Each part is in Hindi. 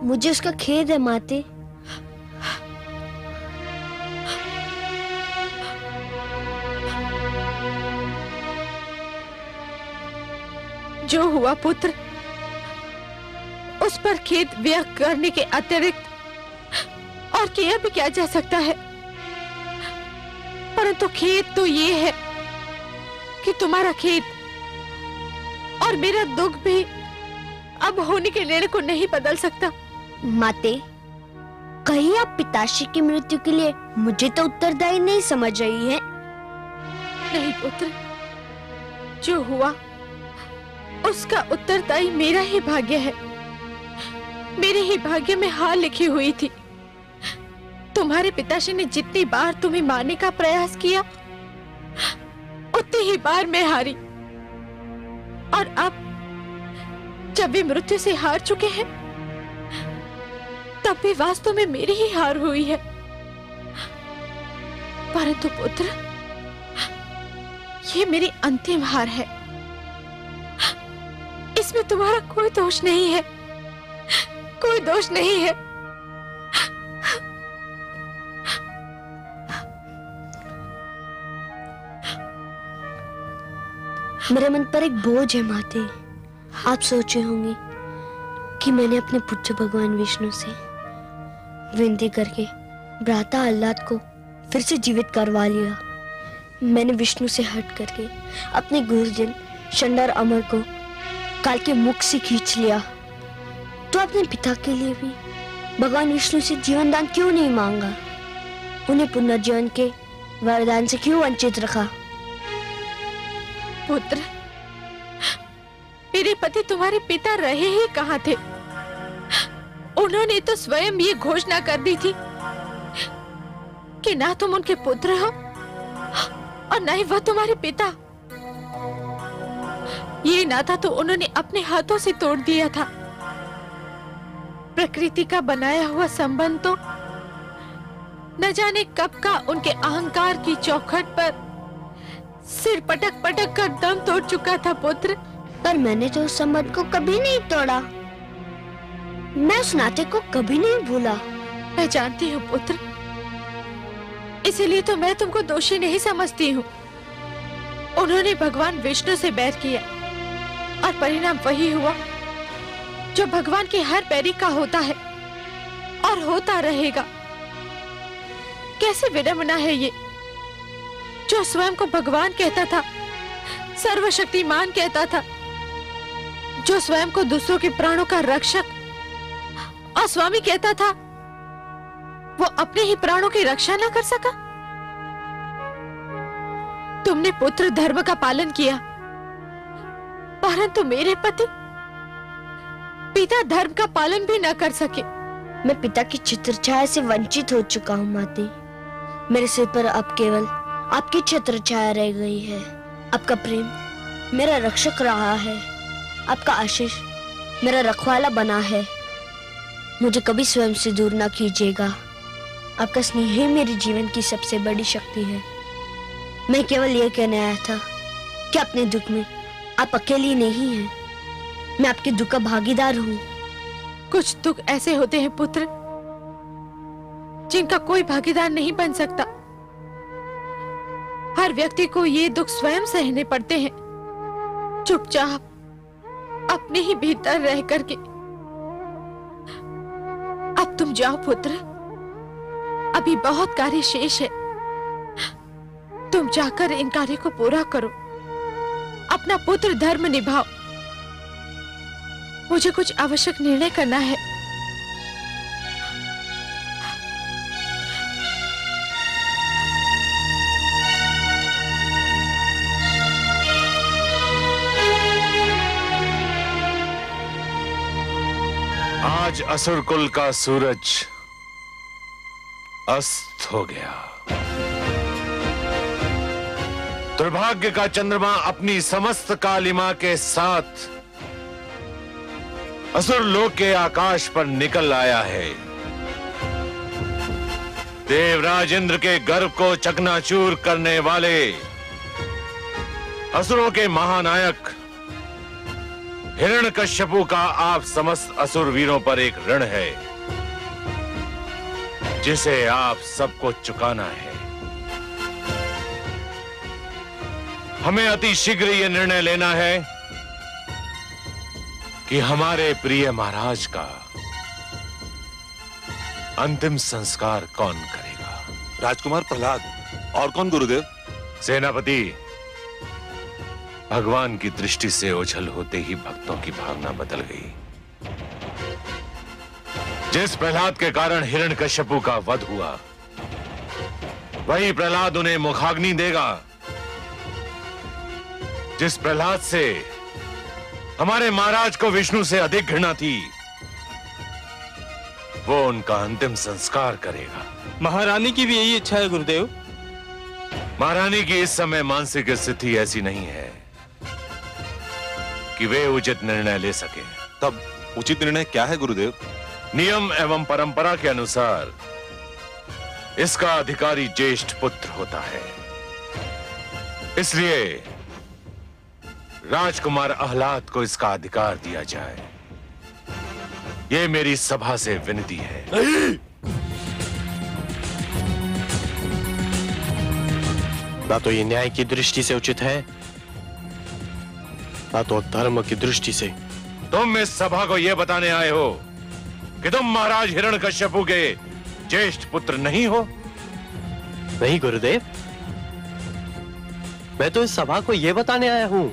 मुझे उसका खेद है माते। जो हुआ पुत्र, उस पर खेद व्यक्त करने के अतिरिक्त और किया भी क्या जा सकता है। परंतु खेद तो ये है कि तुम्हारा खेद और मेरा दुख भी अब होने के निर्णय को नहीं बदल सकता। माते, कहीं आप पिताश्री की मृत्यु के लिए मुझे तो उत्तरदायी नहीं समझ रही है? नहीं पुत्र, जो हुआ उसका उत्तरदायी मेरा ही भाग्य है। मेरे ही भाग्य में हार लिखी हुई थी। तुम्हारे पिताश्री ने जितनी बार तुम्हें मारने का प्रयास किया, उतनी ही बार मैं हारी। और अब जब वे मृत्यु से हार चुके हैं, तब भी वास्तव में मेरी ही हार हुई है। परंतु पुत्र, ये मेरी अंतिम हार है। इसमें तुम्हारा कोई दोष नहीं है, कोई दोष नहीं है। मेरे मन पर एक बोझ है माते। आप सोचे होंगे कि मैंने अपने पुत्र भगवान विष्णु से विनती करके भ्राता आह्लाद को फिर से जीवित करवा लिया। मैंने विष्णु से हट करके अपने गुरुजन शंडर अमर को काल के मुख से खींच लिया। तो अपने पिता के लिए भी भगवान विष्णु से जीवन दान क्यों नहीं मांगा? उन्हें पुनर्जीवन के वरदान से क्यों वंचित रखा? पुत्र, मेरे पति तुम्हारे पिता रहे ही कहाँ थे? उन्होंने तो स्वयं ये घोषणा कर दी थी कि ना तुम उनके पुत्र हो और ना ही वह तुम्हारे पिता। ये नाता तो उन्होंने अपने हाथों से तोड़ दिया था। प्रकृति का बनाया हुआ संबंध तो न जाने कब का उनके अहंकार की चौखट पर सिर पटक पटक कर दम तोड़ चुका था पुत्र। पर मैंने तो उस संबंध को कभी नहीं तोड़ा। मैं उस नाते को कभी नहीं भूला। मैं जानती हूँ पुत्र, इसीलिए तो मैं तुमको दोषी नहीं समझती हूँ। उन्होंने भगवान विष्णु से बैर किया और परिणाम वही हुआ जो भगवान के हर बैरी का होता है और होता रहेगा। कैसी विडंबना है ये, जो स्वयं को भगवान कहता था, सर्वशक्तिमान कहता था, जो स्वयं को दूसरों के प्राणों का रक्षक और स्वामी कहता था, वो अपने ही प्राणों की रक्षा न कर सका। तुमने पुत्र धर्म का पालन किया, परंतु मेरे पति पिता धर्म का पालन भी न कर सके। मैं पिता की छत्र छाया से वंचित हो चुका हूँ माते। मेरे सिर पर अब केवल आपकी छत्र छाया रह गई है। आपका प्रेम मेरा रक्षक रहा है, आपका आशीष मेरा रखवाला बना है। मुझे कभी स्वयं से दूर ना कीजिएगा। आपका स्नेह ही मेरे जीवन की सबसे बड़ी शक्ति है। मैं केवल ये कहने आया था कि अपने दुख में आप अकेली नहीं हैं। मैं आपके दुख का भागीदार हूँ। कुछ दुख ऐसे होते हैं पुत्र, जिनका कोई भागीदार नहीं बन सकता। हर व्यक्ति को ये दुख स्वयं सहने पड़ते हैं, चुपचाप अपने ही भीतर रह करके। अब तुम जाओ पुत्र, अभी बहुत कार्य शेष है। तुम जाकर इन कार्य को पूरा करो, अपना पुत्र धर्म निभाओ। मुझे कुछ आवश्यक निर्णय करना है। आज असुर कुल का सूरज अस्त हो गया। दुर्भाग्य का चंद्रमा अपनी समस्त कालिमा के साथ असुर लोक के आकाश पर निकल आया है। देवराज इंद्र के गर्व को चकनाचूर करने वाले असुरों के महानायक हिरण्यकश्यपु का आप समस्त असुर वीरों पर एक ऋण है जिसे आप सबको चुकाना है। हमें अति शीघ्र यह निर्णय लेना है कि हमारे प्रिय महाराज का अंतिम संस्कार कौन करेगा। राजकुमार प्रहलाद। और कौन गुरुदेव? सेनापति, भगवान की दृष्टि से ओझल होते ही भक्तों की भावना बदल गई। जिस प्रहलाद के कारण हिरण्यकश्यपु का वध हुआ, वही प्रहलाद उन्हें मुखाग्नि देगा। जिस प्रहलाद से हमारे महाराज को विष्णु से अधिक घृणा थी, वो उनका अंतिम संस्कार करेगा। महारानी की भी यही इच्छा है गुरुदेव। महारानी की इस समय मानसिक स्थिति ऐसी नहीं है कि वे उचित निर्णय ले सके। तब उचित निर्णय क्या है गुरुदेव? नियम एवं परंपरा के अनुसार इसका अधिकारी ज्येष्ठ पुत्र होता है। इसलिए राजकुमार आह्लाद को इसका अधिकार दिया जाए। यह मेरी सभा से विनती है। ना तो ये न्याय की दृष्टि से उचित है, ना तो धर्म की दृष्टि से। तुम इस सभा को यह बताने आए हो कि तुम महाराज हिरण्यकश्यपु के ज्येष्ठ पुत्र नहीं हो? नहीं गुरुदेव, मैं तो इस सभा को यह बताने आया हूं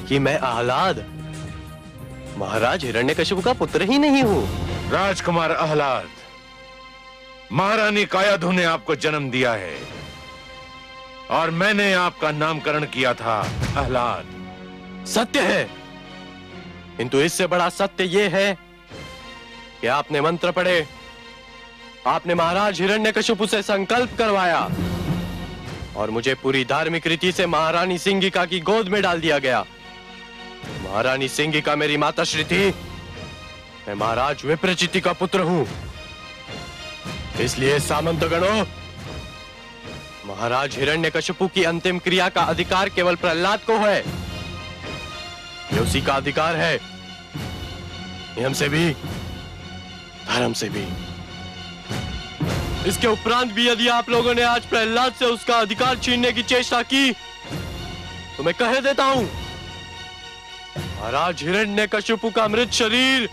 कि मैं आह्लाद महाराज हिरण्यकश्यपु का पुत्र ही नहीं हूं। राजकुमार आह्लाद, महारानी कायाधु ने आपको जन्म दिया है और मैंने आपका नामकरण किया था आह्लाद। सत्य है, किंतु इससे बड़ा सत्य यह है कि आपने मंत्र पढ़े, आपने महाराज हिरण्यकश्यपु से संकल्प करवाया और मुझे पूरी धार्मिक रीति से महारानी सिंगिका की गोद में डाल दिया गया। महारानी सिंगिका मेरी माताश्री थी, मैं महाराज विप्रचिति का पुत्र हूं। इसलिए सामंतगणों, महाराज हिरण्यकश्यपु की अंतिम क्रिया का अधिकार केवल प्रहलाद को है। ये उसी का अधिकार है, नियम से भी धर्म से भी। इसके उपरांत भी यदि आप लोगों ने आज प्रहलाद से उसका अधिकार छीनने की चेष्टा की तो मैं कह देता हूं, महाराज हिरण्यकश्यपु का मृत शरीर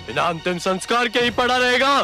बिना अंतिम संस्कार के ही पड़ा रहेगा।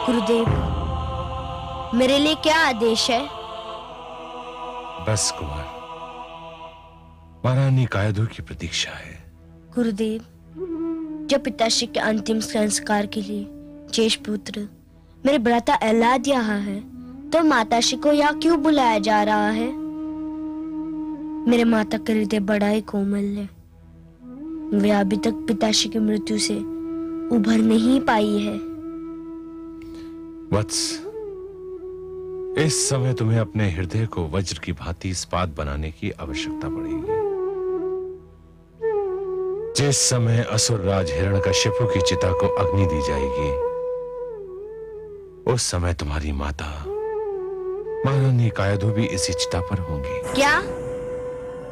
गुरुदेव, मेरे लिए क्या आदेश है? बस कुमार, महारानी कायाधु की प्रतीक्षा है। गुरुदेव, जब पिताश्री के अंतिम संस्कार के लिए ज्येष्ठ पुत्र मेरे भ्राता आह्लाद यहाँ है, तो माताश्री को यहाँ क्यों बुलाया जा रहा है? मेरे माता का हृदय बड़ा ही कोमल है। वे अभी तक पिताश्री की मृत्यु से उभर नहीं पाई है। वत्स, इस समय तुम्हें अपने हृदय को वज्र की भांति इस्पात बनाने की आवश्यकता पड़ेगी। जिस समय असुरराज हिरण्यकश्यपु की चिता को अग्नि दी जाएगी, उस समय तुम्हारी माता महारानी कायाधु भी इसी चिता पर होंगी। क्या?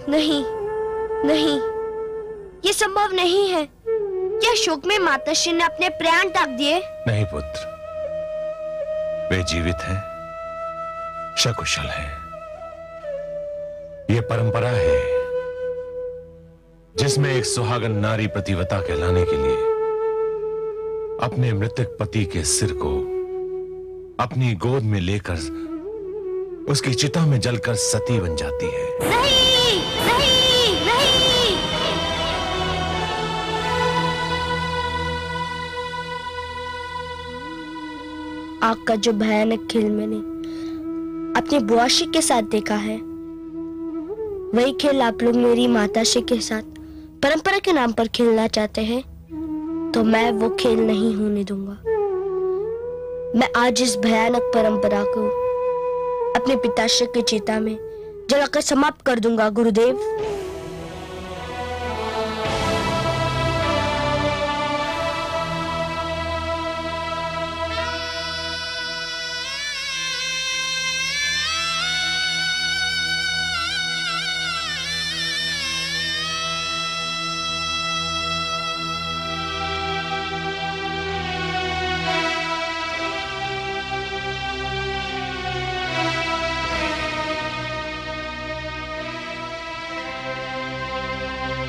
नहीं, नहीं, ये संभव नहीं है। क्या शोक में माताश्री ने अपने प्राण त्याग दिए? नहीं पुत्र, वे जीवित हैं, सकुशल हैं। ये परंपरा है जिसमें एक सुहागन नारी प्रतिव्रता कहलाने के लिए अपने मृतक पति के सिर को अपनी गोद में लेकर उसकी चिता में जलकर सती बन जाती है। नहीं! आग का जो भयानक खेल मैंने अपने बुआशी के साथ देखा है, वही खेल आप लोग मेरी माताश्री के साथ परंपरा के नाम पर खेलना चाहते हैं, तो मैं वो खेल नहीं होने दूंगा। मैं आज इस भयानक परंपरा को अपने पिताश्री की चिता में जलाकर समाप्त कर दूंगा गुरुदेव।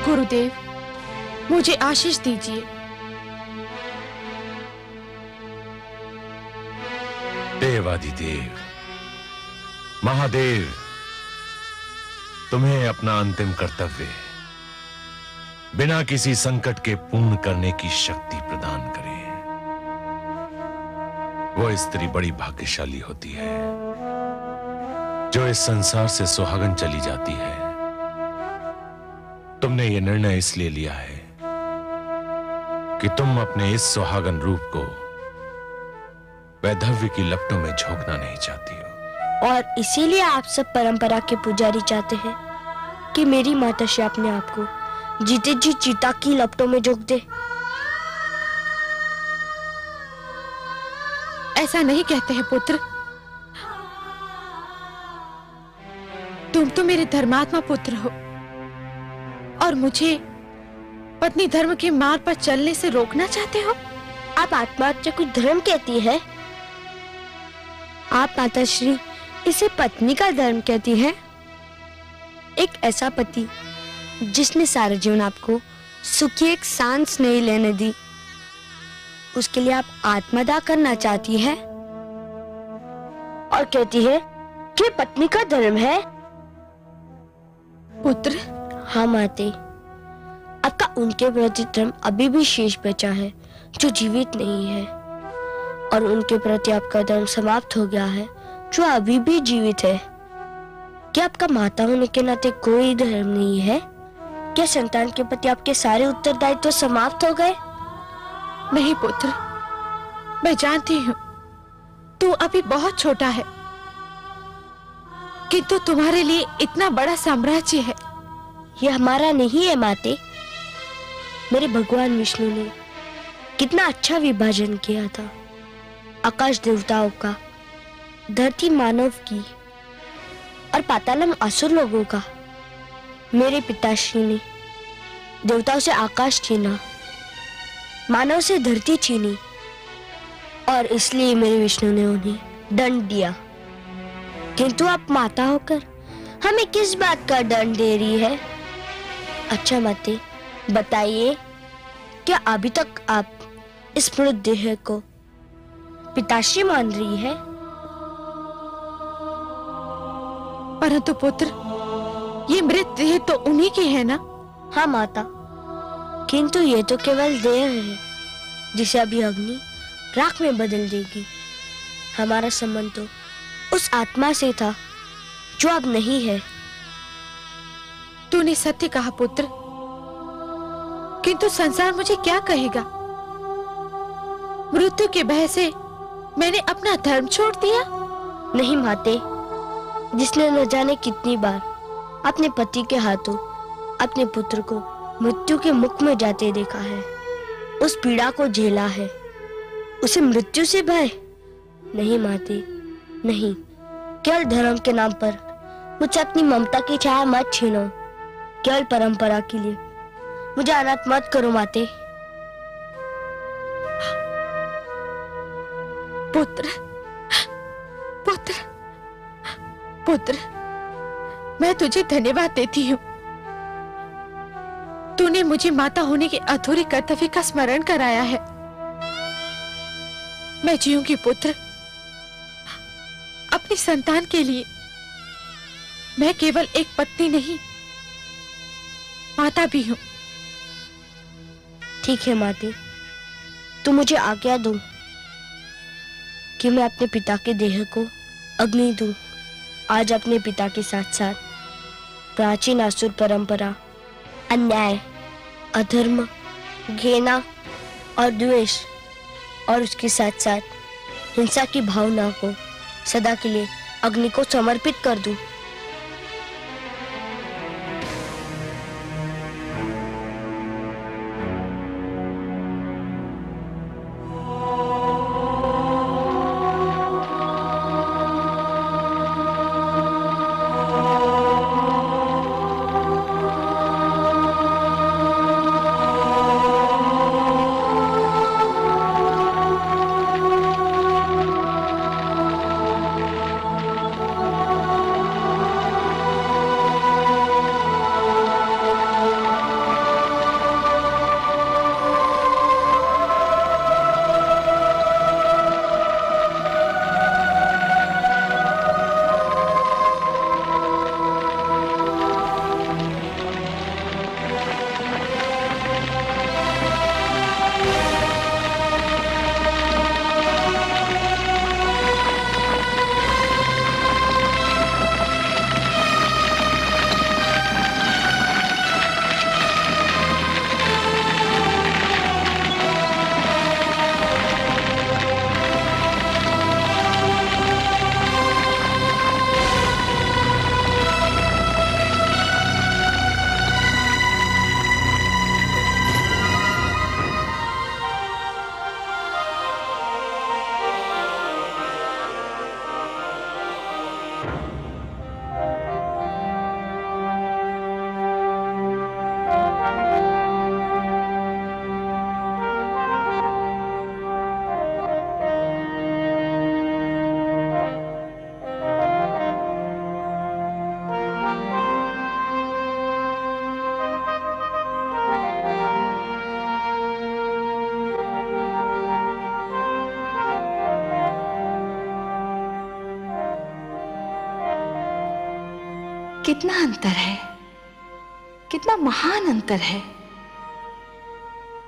गुरुदेव, मुझे आशीष दीजिए। देवादिदेव, महादेव, तुम्हें अपना अंतिम कर्तव्य बिना किसी संकट के पूर्ण करने की शक्ति प्रदान करे। वो स्त्री बड़ी भाग्यशाली होती है जो इस संसार से सुहागन चली जाती है। तुमने ये निर्णय इसलिए लिया है कि तुम अपने इस सुहागन रूप को वैधव्य की लपटों में झोंकना नहीं चाहती हो, और इसीलिए आप सब परंपरा के पुजारी चाहते हैं कि मेरी माताश्री अपने आप को जीते जी चिता की लपटों में झोंक दे। ऐसा नहीं कहते हैं पुत्र। तुम तो मेरे धर्मात्मा पुत्र हो और मुझे पत्नी धर्म के मार्ग पर चलने से रोकना चाहते हो। आप आत्महत्या को धर्म कहती है? आप माताश्री इसे पत्नी का धर्म कहती है? एक ऐसा पति जिसने सारा जीवन आपको सुखी एक सांस नहीं लेने दी, उसके लिए आप आत्मदाह करना चाहती है और कहती है कि पत्नी का धर्म है। पुत्र, हाँ माते, आपका उनके प्रति धर्म अभी भी शेष बचा है जो जीवित नहीं है, और उनके प्रति आपका धर्म समाप्त हो गया है जो अभी भी जीवित है। क्या आपका माता होने के नाते कोई धर्म नहीं है? क्या संतान के प्रति आपके सारे उत्तरदायित्व तो समाप्त हो गए? नहीं पुत्र, मैं जानती हूँ तू अभी बहुत छोटा है, किंतु तुम्हारे लिए इतना बड़ा साम्राज्य है। यह हमारा नहीं है माते। मेरे भगवान विष्णु ने कितना अच्छा विभाजन किया था, आकाश देवताओं का, धरती मानव की और पातालम असुर लोगों का। मेरे पिताश्री ने देवताओं से आकाश छीना, मानव से धरती छीनी, और इसलिए मेरे विष्णु ने उन्हें दंड दिया। किंतु आप माता होकर हमें किस बात का दंड दे रही है? अच्छा माते, बताइए, क्या अभी तक आप इस मृत देह को पिताश्री मान रही है? परंतु पुत्र, ये मृत देह तो उन्हीं की है ना? हाँ माता, किंतु ये तो केवल देह है जिसे अभी अग्नि राख में बदल देगी। हमारा संबंध तो उस आत्मा से था जो अब नहीं है। तूने सत्य कहा पुत्र, किंतु संसार मुझे क्या कहेगा? मृत्यु के भय से मैंने अपना धर्म छोड़ दिया? नहीं माते, जिसने न जाने कितनी बार अपने पति के हाथों अपने पुत्र को मृत्यु के मुख में जाते देखा है, उस पीड़ा को झेला है, उसे मृत्यु से भय नहीं माते, नहीं। केवल धर्म के नाम पर मुझसे अपनी ममता की छाया मत छीनो। केवल परंपरा के लिए मुझे अनाथ मत करो माते। पुत्र, पुत्र, पुत्र, मैं तुझे धन्यवाद देती हूँ। तूने मुझे माता होने के अधूरे कर्तव्य का स्मरण कराया है। मैं जीऊंगी पुत्र, अपनी संतान के लिए। मैं केवल एक पत्नी नहीं, माता भी हूँ। ठीक है माते, तू मुझे आज्ञा दो। कि मैं अपने पिता के देह को अग्नि दूं। आज अपने पिता के साथ साथ प्राचीन असुर परंपरा, अन्याय, अधर्म, घृणा और द्वेष और उसके साथ साथ हिंसा की भावना को सदा के लिए अग्नि को समर्पित कर दूं। कितना अंतर है, कितना महान अंतर है।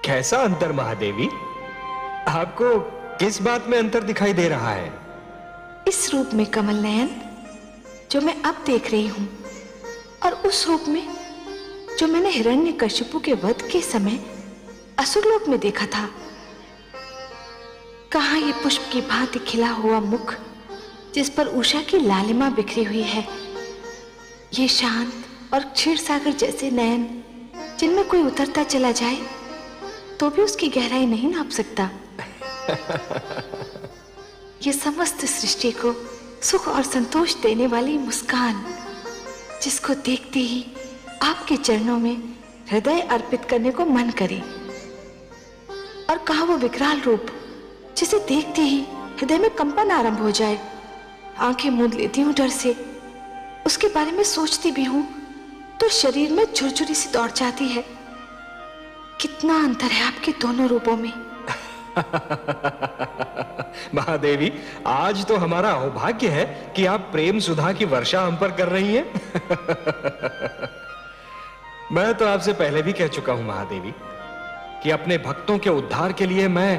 कैसा अंतर महादेवी? आपको किस बात में अंतर दिखाई दे रहा है? इस रूप में कमल नयन जो मैं अब देख रही हूं, और उस रूप में जो मैंने हिरण्यकशिपु के वध के समय असुरलोक में देखा था। कहां ये पुष्प की भांति खिला हुआ मुख जिस पर उषा की लालिमा बिखरी हुई है, ये शांत और क्षीर सागर जैसे नयन जिनमें कोई उतरता चला जाए तो भी उसकी गहराई नहीं नाप सकता। ये समस्त सृष्टि को सुख और संतोष देने वाली मुस्कान जिसको देखते ही आपके चरणों में हृदय अर्पित करने को मन करे, और कहा वो विकराल रूप जिसे देखते ही हृदय में कंपन आरंभ हो जाए। आंखें मूंद लेती हूं डर से, उसके बारे में सोचती भी हूं तो शरीर में झुरझुरी सी दौड़ जाती है। कितना अंतर है आपके दोनों रूपों में। महादेवी, आज तो हमारा सौभाग्य है कि आप प्रेम सुधा की वर्षा हम पर कर रही हैं। मैं तो आपसे पहले भी कह चुका हूं महादेवी कि अपने भक्तों के उद्धार के लिए मैं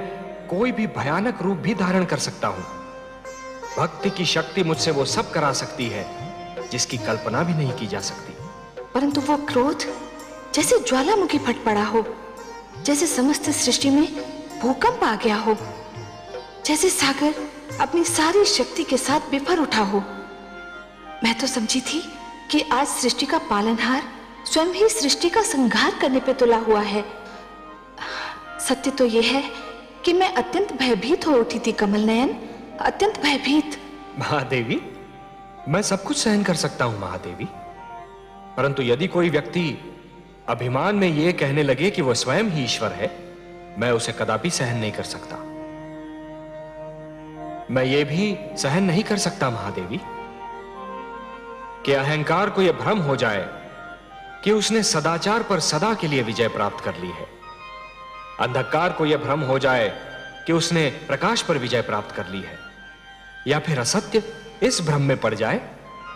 कोई भी भयानक रूप भी धारण कर सकता हूं। भक्ति की शक्ति मुझसे वो सब करा सकती है जिसकी कल्पना भी नहीं की जा सकती। परंतु वो क्रोध जैसे ज्वालामुखी फट पड़ा हो, जैसे समस्त सृष्टि में भूकंप आ गया हो, जैसे सागर अपनी सारी शक्ति के साथ बिफर उठा हो। मैं तो समझी थी कि आज सृष्टि का पालनहार स्वयं ही सृष्टि का संहार करने पे तुला हुआ है। सत्य तो यह है कि मैं अत्यंत भयभीत हो उठी थी कमल नयन, अत्यंत भयभीत। महादेवी, मैं सब कुछ सहन कर सकता हूं महादेवी, परंतु यदि कोई व्यक्ति अभिमान में यह कहने लगे कि वह स्वयं ही ईश्वर है, मैं उसे कदापि सहन नहीं कर सकता। मैं ये भी सहन नहीं कर सकता महादेवी कि अहंकार को यह भ्रम हो जाए कि उसने सदाचार पर सदा के लिए विजय प्राप्त कर ली है। अंधकार को यह भ्रम हो जाए कि उसने प्रकाश पर विजय प्राप्त कर ली है, या फिर असत्य इस भ्रम में पड़ जाए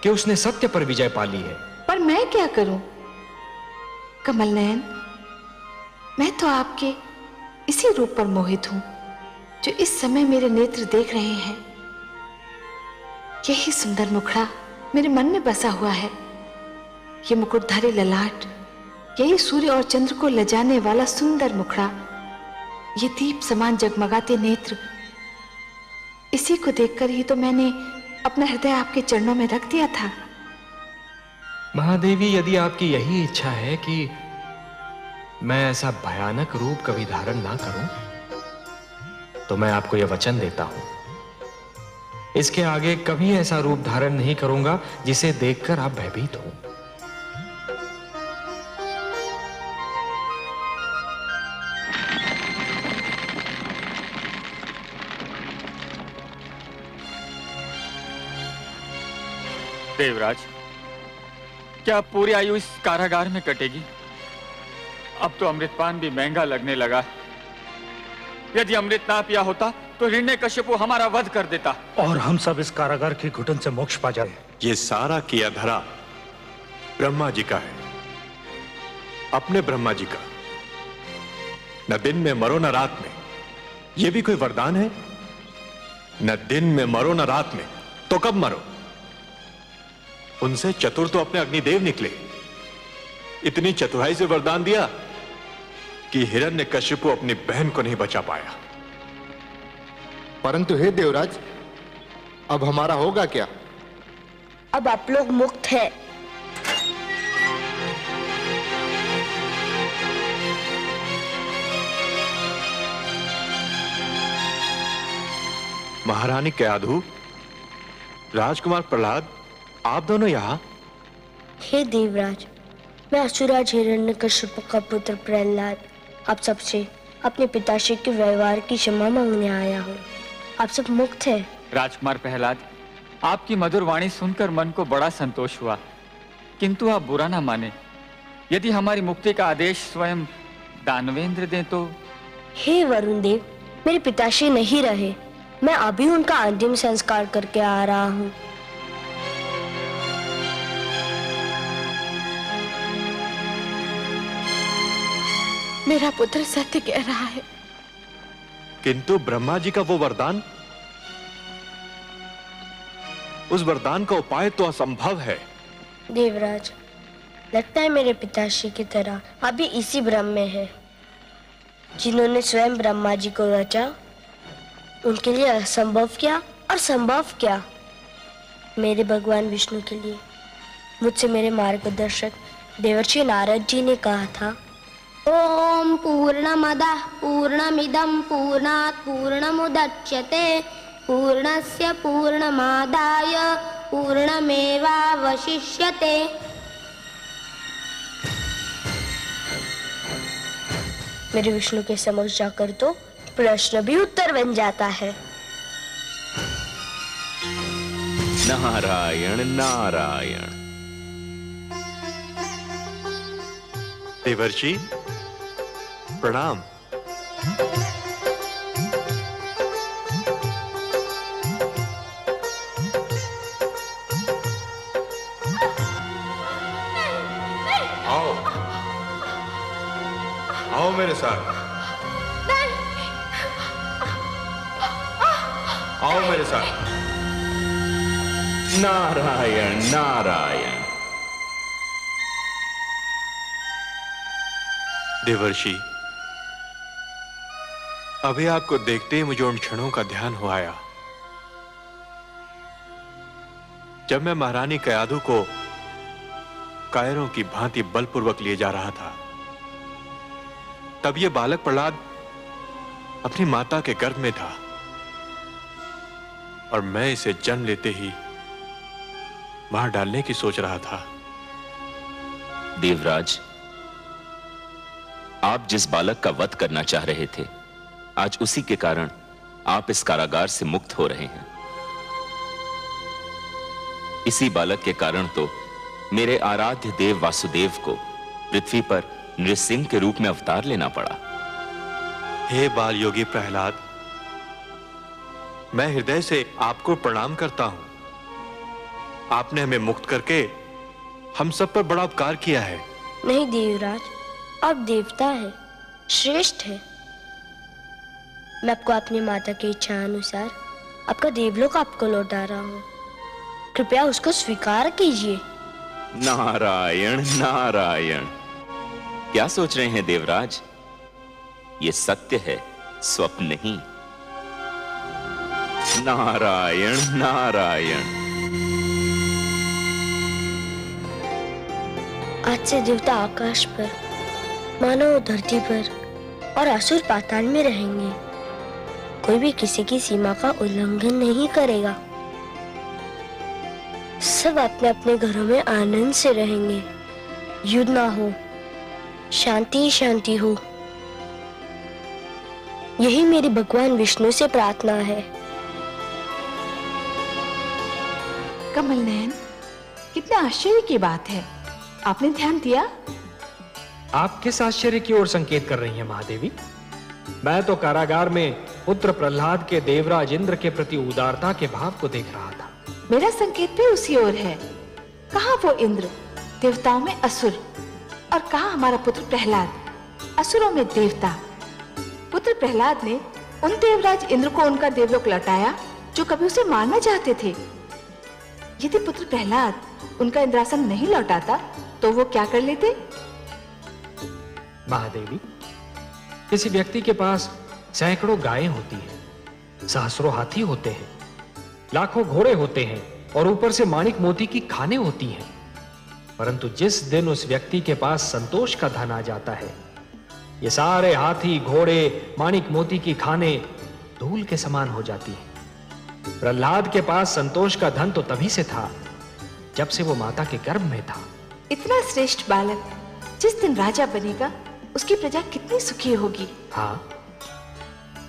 कि उसने सत्य पर विजय पा ली है। पर मैं क्या करूं कमल नयन? मैं तो आपके इसी रूप पर मोहित हूं, जो इस समय मेरे नेत्र देख रहे हैं, यही सुंदर मुखड़ा मेरे मन में बसा हुआ है। ये मुकुटधारी ललाट, यही सूर्य और चंद्र को लजाने वाला सुंदर मुखड़ा, ये दीप समान जगमगाते नेत्र, इसी को देखकर ही तो मैंने अपना हृदय आपके चरणों में रख दिया था। महादेवी, यदि आपकी यही इच्छा है कि मैं ऐसा भयानक रूप कभी धारण ना करूं, तो मैं आपको यह वचन देता हूं, इसके आगे कभी ऐसा रूप धारण नहीं करूंगा जिसे देखकर आप भयभीत हो। देवराज, क्या पूरी आयु इस कारागार में कटेगी? अब तो अमृतपान भी महंगा लगने लगा। यदि अमृत ना पिया होता तो हिरण्यकश्यपु हमारा वध कर देता और हम सब इस कारागार की घुटन से मोक्ष पा जाए। ये सारा किया धरा ब्रह्मा जी का है, अपने ब्रह्मा जी का। न दिन में मरो न रात में, ये भी कोई वरदान है? न दिन में मरो न रात में, तो कब मरो? उनसे चतुर तो अपने अग्निदेव निकले। इतनी चतुराई से वरदान दिया कि हिरण्यकश्यपु अपनी बहन को नहीं बचा पाया। परंतु हे देवराज, अब हमारा होगा क्या? अब आप लोग मुक्त हैं। महारानी कयाधु, राजकुमार प्रहलाद, आप दोनों यहां? हे देवराज, मैं असुराज हिरण्यकश्यप का पुत्र प्रहलाद आप सबसे अपने पिताश्री के व्यवहार की क्षमा मांगने आया हूँ। आप सब मुक्त हैं। राजकुमार प्रहलाद, आपकी मधुर वाणी सुनकर मन को बड़ा संतोष हुआ, किंतु आप बुरा ना माने। यदि हमारी मुक्ति का आदेश स्वयं दानवेंद्र दें तो? हे वरुण देव, मेरे पिताश्री नहीं रहे, मैं अभी उनका अंतिम संस्कार करके आ रहा हूँ। मेरा पुत्र सत्य कह रहा है। किंतु ब्रह्मा जी का वो वरदान, उस वरदान का उपाय तो असंभव है। देवराज, लगता है मेरे पिताश्री की तरह अभी इसी भ्रम में है। जिन्होंने स्वयं ब्रह्मा जी को रचा, उनके लिए असंभव क्या और संभव क्या? मेरे भगवान विष्णु के लिए मुझसे मेरे मार्गदर्शक देवर्षि नारद जी ने कहा था, ओम पूर्णमदः पूर्णमिदं पूर्णात् पूर्णमुदच्यते पूर्णस्य पूर्णमादाय पूर्णमेवावशिष्यते। मेरे विष्णु के समक्ष जाकर तो प्रश्न भी उत्तर बन जाता है। नारायण नारायण। देवर्षि प्रणाम। आओ आओ मेरे साथ, आओ मेरे साथ। नारायण नारायण। देवर्षि, अभी आपको देखते ही मुझे उन क्षणों का ध्यान हो आया जब मैं महारानी कयाधु को कायरों की भांति बलपूर्वक लिए जा रहा था। तब ये बालक प्रहलाद अपनी माता के गर्भ में था और मैं इसे जन्म लेते ही मार डालने की सोच रहा था। देवराज, आप जिस बालक का वध करना चाह रहे थे, आज उसी के कारण आप इस कारागार से मुक्त हो रहे हैं। इसी बालक के कारण तो मेरे आराध्य देव वासुदेव को पृथ्वी पर नृसिंह के रूप में अवतार लेना पड़ा। हे बाल योगी प्रहलाद, मैं हृदय से आपको प्रणाम करता हूं। आपने हमें मुक्त करके हम सब पर बड़ा उपकार किया है। नहीं देवराज, आप देवता है, श्रेष्ठ है। मैं आपको अपनी माता की इच्छा अनुसार आपका देवलोक आपको लौटा रहा हूँ। कृपया उसको स्वीकार कीजिए। नारायण नारायण, क्या सोच रहे हैं देवराज? ये सत्य है, स्वप्न नहीं। नारायण नारायण। आज से देवता आकाश पर, मानव धरती पर और असुर पाताल में रहेंगे। कोई भी किसी की सीमा का उल्लंघन नहीं करेगा। सब अपने अपने घरों में आनंद से रहेंगे। युद्ध ना हो, शांति शांति हो। यही मेरी भगवान विष्णु से प्रार्थना है। कमल नयन, कितने आश्चर्य की बात है। आपने ध्यान दिया? आप किस आश्चर्य की ओर संकेत कर रही हैं महादेवी? मैं तो कारागार में पुत्र प्रहलाद के देवराज इंद्र के प्रति उदारता के भाव को देख रहा था। मेरा संकेत भी उसी ओर है। कहाँ वो इंद्र, देवताओं में असुर, और कहाँ हमारा पुत्र प्रहलाद, असुरों में देवता। पुत्र प्रहलाद ने उन देवराज इंद्र को उनका देवलोक लौटाया जो कभी उसे मारना चाहते थे। यदि पुत्र प्रहलाद उनका इंद्रासन नहीं लौटाता तो वो क्या कर लेते? महादेवी, किसी व्यक्ति के पास सैकड़ों गायें होती हैं, सहस्रों हाथी होते हैं, लाखों घोड़े होते हैं और ऊपर से माणिक मोती की खानें होती हैं, परंतु जिस दिन उस व्यक्ति के पास संतोष का धन आ जाता है, ये सारे हाथी घोड़े माणिक मोती की खानें धूल के समान हो जाती हैं। प्रहलाद के पास संतोष का धन तो तभी से था जब से वो माता के गर्भ में था। इतना श्रेष्ठ बालक जिस दिन राजा बनेगा उसकी प्रजा कितनी सुखी होगी। हाँ,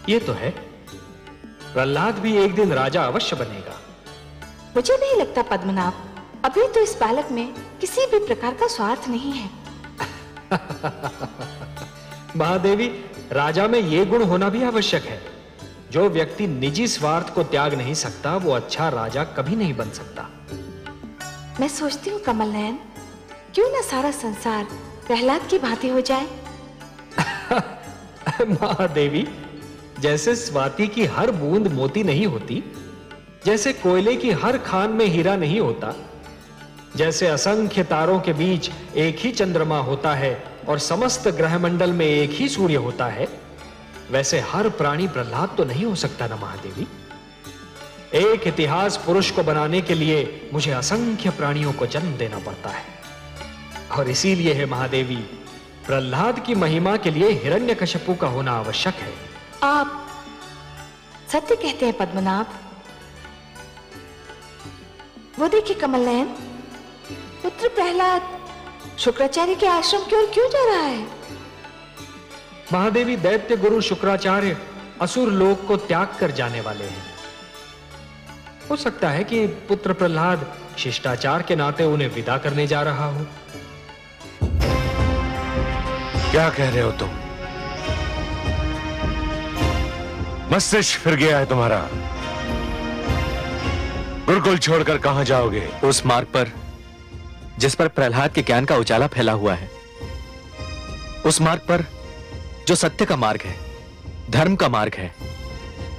ये तो है। प्रहलाद भी एक दिन राजा अवश्य बनेगा। मुझे नहीं लगता पद्मनाभ, अभी तो इस बालक में किसी भी प्रकार का स्वार्थ नहीं है। महादेवी, राजा में ये गुण होना भी आवश्यक है। जो व्यक्ति निजी स्वार्थ को त्याग नहीं सकता वो अच्छा राजा कभी नहीं बन सकता। मैं सोचती हूँ कमल नयन, क्यों ना सारा संसार प्रहलाद की भांति हो जाए। महादेवी, जैसे स्वाति की हर बूंद मोती नहीं होती, जैसे कोयले की हर खान में हीरा नहीं होता, जैसे असंख्य तारों के बीच एक ही चंद्रमा होता है और समस्त ग्रहमंडल में एक ही सूर्य होता है, वैसे हर प्राणी प्रहलाद तो नहीं हो सकता ना महादेवी। एक इतिहास पुरुष को बनाने के लिए मुझे असंख्य प्राणियों को जन्म देना पड़ता है, और इसीलिए है महादेवी, प्रहलाद की महिमा के लिए हिरण्यकशिपु का होना आवश्यक है। आप सत्य कहते हैं पद्मनाभ। वो देखिए कमल नयन, पुत्र प्रहलाद शुक्राचार्य के आश्रम की ओर क्यों जा रहा है? महादेवी, दैत्य गुरु शुक्राचार्य असुर लोक को त्याग कर जाने वाले हैं। हो सकता है कि पुत्र प्रहलाद शिष्टाचार के नाते उन्हें विदा करने जा रहा हो। क्या कह रहे हो तुम? मस्तिष्क फिर गया है तुम्हारा। गुरुकुल छोड़कर कहां जाओगे? उस मार्ग पर जिस पर प्रहलाद के ज्ञान का उजाला फैला हुआ है, उस मार्ग पर जो सत्य का मार्ग है, धर्म का मार्ग है,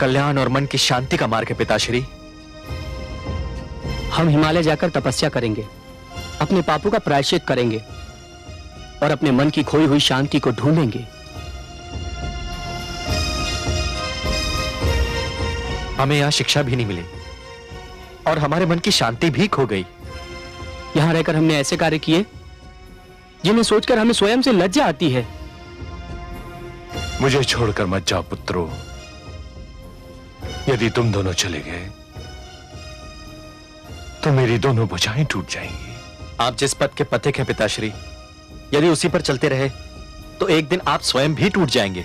कल्याण और मन की शांति का मार्ग है। पिताश्री, हम हिमालय जाकर तपस्या करेंगे, अपने पापों का प्रायश्चित करेंगे और अपने मन की खोई हुई शांति को ढूंढेंगे। हमें यहां शिक्षा भी नहीं मिली और हमारे मन की शांति भी खो गई। यहां रहकर हमने ऐसे कार्य किए जिन्हें सोचकर हमें स्वयं से लज्जा आती है। मुझे छोड़कर मत जाओ पुत्रों। यदि तुम दोनों चले गए तो मेरी दोनों भुजाएं टूट जाएंगी। आप जिस पथ के पथिक हैं पिताश्री, यदि उसी पर चलते रहे तो एक दिन आप स्वयं भी टूट जाएंगे।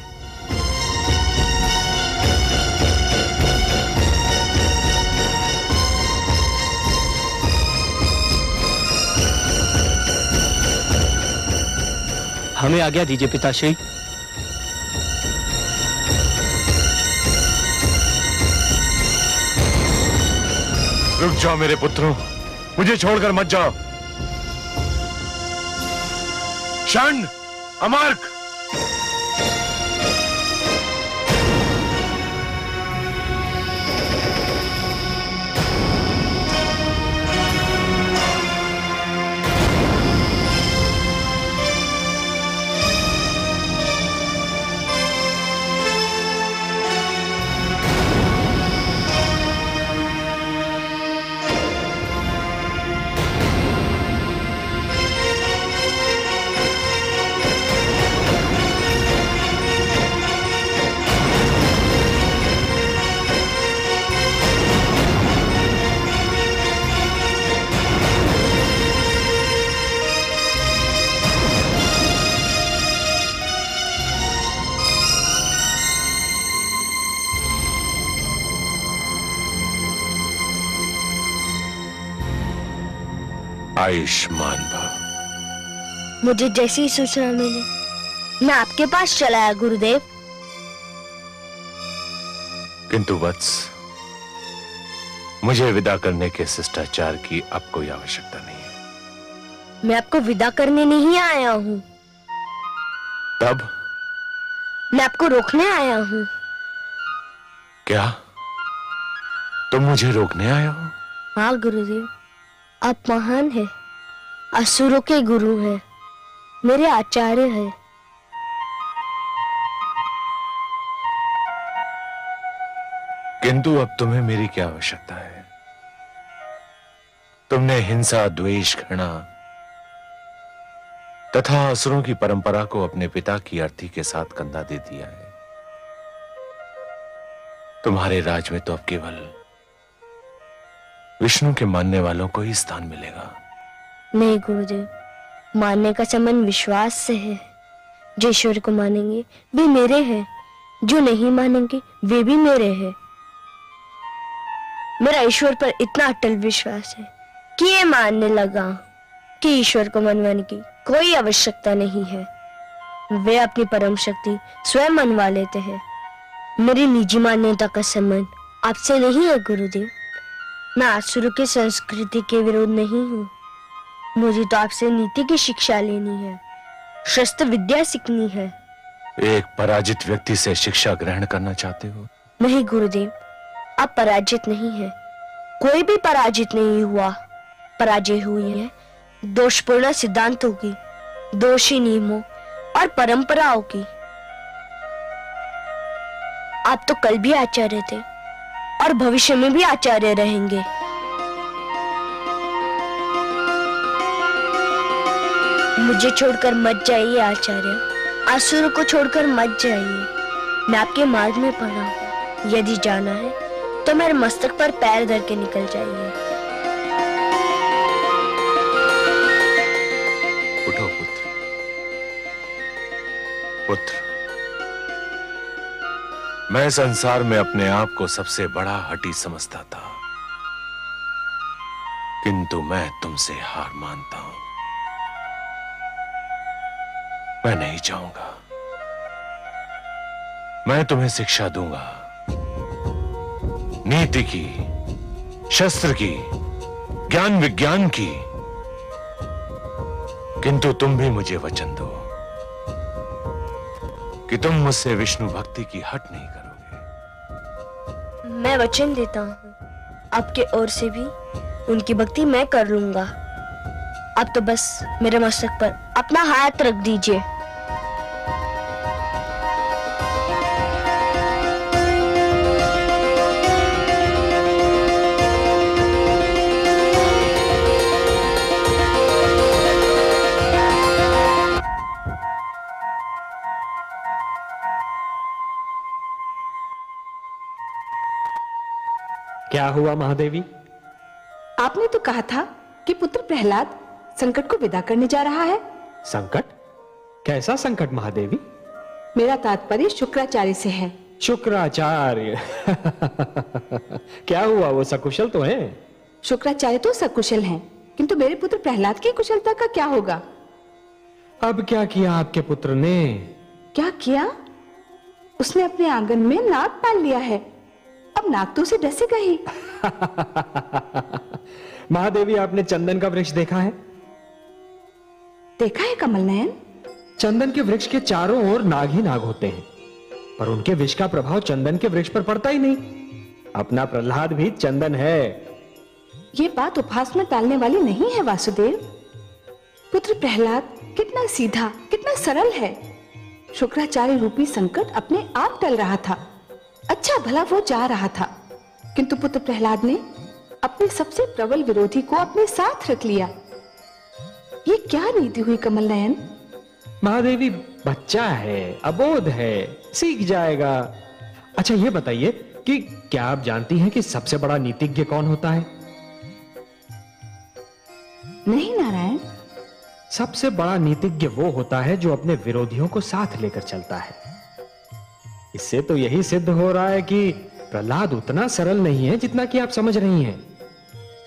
हमें आज्ञा दीजिए पिताश्री। रुक जाओ मेरे पुत्रों, मुझे छोड़कर मत जाओ। षण्ड, अमार्क, आयुष्मान भव। मुझे जैसी ही सूचना मिली मैं आपके पास चला आया गुरुदेव। किंतु वत्स, मुझे विदा करने के शिष्टाचार की अब कोई आवश्यकता नहीं है। मैं आपको विदा करने नहीं आया हूँ, तब मैं आपको रोकने आया हूँ। क्या तुम मुझे रोकने आए हो? हाँ गुरुदेव, आप महान हैं, असुरों के गुरु हैं, मेरे आचार्य हैं। किंतु अब तुम्हें मेरी क्या आवश्यकता है? तुमने हिंसा, द्वेष, घृणा तथा असुरों की परंपरा को अपने पिता की अर्थी के साथ कंधा दे दिया है। तुम्हारे राज में तो अब केवल विष्णु के मानने वालों को ही स्थान मिलेगा। नहीं गुरुदेव, मानने का संबंध विश्वास से है। जो ईश्वर को मानेंगे वे मेरे हैं, जो नहीं मानेंगे वे भी मेरे हैं। मेरा ईश्वर पर इतना अटल विश्वास है कि ये मानने लगा कि ईश्वर को मनवाने की कोई आवश्यकता नहीं है। वे अपनी परम शक्ति स्वयं मनवा लेते हैं। मेरी निजी मान्यता का संबंध आपसे नहीं है गुरुदेव। मैं आसुरों की संस्कृति के विरोध नहीं हूँ। मुझे तो आपसे नीति की शिक्षा लेनी है, शस्त्र विद्या सीखनी है। एक पराजित व्यक्ति से शिक्षा ग्रहण करना चाहते हो? नहीं गुरुदेव, आप पराजित नहीं है। कोई भी पराजित नहीं हुआ। पराजय हुई है दोषपूर्ण सिद्धांतों की, दोषी नियमों और परंपराओं की। आप तो कल भी आचार्य थे और भविष्य में भी आचार्य रहेंगे। मुझे छोड़कर मत जाइए आचार्य, असुरों को छोड़कर मत जाइए। मैं आपके मार्ग में पड़ा हूं। यदि जाना है तो मेरे मस्तक पर पैर धर के निकल जाइए। उठो पुत्र। पुत्र, मैं संसार में अपने आप को सबसे बड़ा हठी समझता था, किंतु मैं तुमसे हार मानता हूं। मैं नहीं चाहूंगा। मैं तुम्हें शिक्षा दूंगा, नीति की, शस्त्र की, ज्ञान विज्ञान की, किंतु तुम भी मुझे वचन दो कि तुम मुझसे विष्णु भक्ति की हट नहीं करोगे। मैं वचन देता हूँ, आपके ओर से भी उनकी भक्ति मैं कर लूंगा। आप तो बस मेरे मस्तक पर अपना हाथ रख दीजिए। क्या हुआ महादेवी? आपने तो कहा था कि पुत्र प्रहलाद संकट को विदा करने जा रहा है। संकट? कैसा संकट महादेवी? मेरा तात्पर्य शुक्राचार्य से है। शुक्राचार्य? क्या हुआ, वो सकुशल तो हैं? शुक्राचार्य तो सकुशल हैं, किंतु मेरे पुत्र प्रहलाद की कुशलता का क्या होगा? अब क्या किया आपके पुत्र ने? क्या किया? उसने अपने आंगन में नाग पाल लिया है। अब नाग तो उसे डसेगा ही। महादेवी, आपने चंदन का वृक्ष देखा है? देखा है कमल नयन। चंदन के वृक्ष के चारों ओर नाग ही नाग होते हैं, पर उनके विष का प्रभाव चंदन के वृक्ष पर पड़ता ही नहीं। अपना प्रहलाद भी चंदन है। ये बात उपहास में टालने वाली नहीं है वासुदेव। पुत्र प्रहलाद कितना सीधा, कितना सरल है। शुक्राचार्य रूपी संकट अपने आप टल रहा था। अच्छा भला वो जा रहा था, किंतु पुत्र प्रहलाद ने अपने सबसे प्रबल विरोधी को अपने साथ रख लिया। ये क्या नीति हुई कमल नयन? महादेवी, बच्चा है, अबोध है, सीख जाएगा। अच्छा ये बताइए कि क्या आप जानती हैं कि सबसे बड़ा नीतिज्ञ कौन होता है? नहीं नारायण। सबसे बड़ा नीतिज्ञ वो होता है जो अपने विरोधियों को साथ लेकर चलता है। इससे तो यही सिद्ध हो रहा है कि प्रहलाद उतना सरल नहीं है जितना कि आप समझ रही हैं।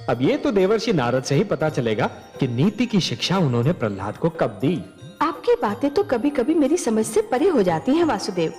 अब ये तो देवर्षि नारद से ही पता चलेगा कि नीति की शिक्षा उन्होंने प्रहलाद को कब दी। आपकी बातें तो कभी कभी मेरी समझ से परे हो जाती हैं वासुदेव।